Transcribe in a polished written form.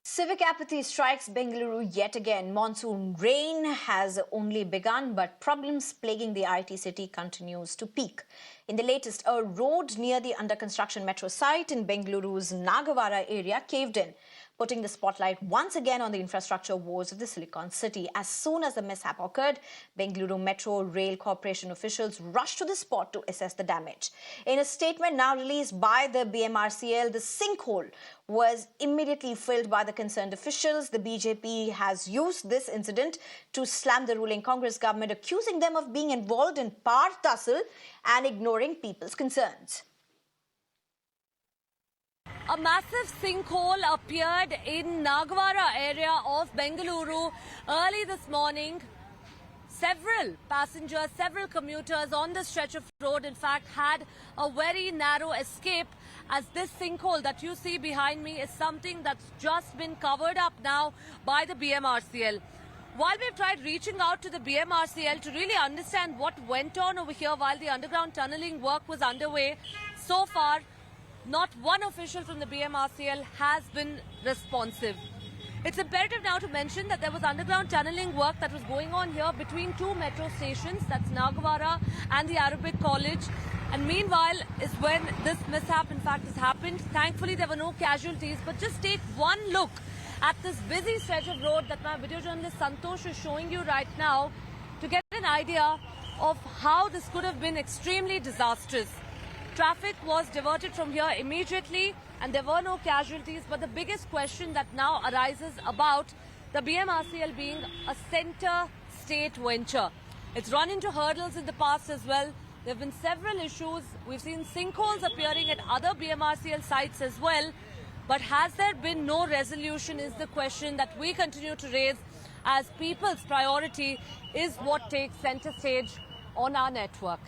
Civic apathy strikes Bengaluru yet again. Monsoon rain has only begun, but problems plaguing the IT city continues to peak. In the latest, a road near the under-construction metro site in Bengaluru's Nagavara area caved in, putting the spotlight once again on the infrastructure woes of the Silicon City. As soon as the mishap occurred, Bengaluru Metro Rail Corporation officials rushed to the spot to assess the damage. In a statement now released by the BMRCL, the sinkhole was immediately filled by the concerned officials. The BJP has used this incident to slam the ruling Congress government, accusing them of being involved in power tussle and ignoring people's concerns. A massive sinkhole appeared in Nagavara area of Bengaluru early this morning. Several passengers, several commuters on this stretch of road, in fact, had a very narrow escape, as this sinkhole that you see behind me is something that's just been covered up now by the BMRCL. While we've tried reaching out to the BMRCL to really understand what went on over here while the underground tunnelling work was underway, so far, not one official from the BMRCL has been responsive. It's imperative now to mention that there was underground tunnelling work that was going on here between two metro stations, that's Nagavara and the Arabic College. And meanwhile is when this mishap in fact has happened. Thankfully there were no casualties, but just take one look at this busy stretch of road that my video journalist Santosh is showing you right now to get an idea of how this could have been extremely disastrous. Traffic was diverted from here immediately and there were no casualties, but the biggest question that now arises about the BMRCL being a center state venture. It's run into hurdles in the past as well. There have been several issues. We've seen sinkholes appearing at other BMRCL sites as well. But has there been no resolution is the question that we continue to raise, as people's priority is what takes center stage on our network.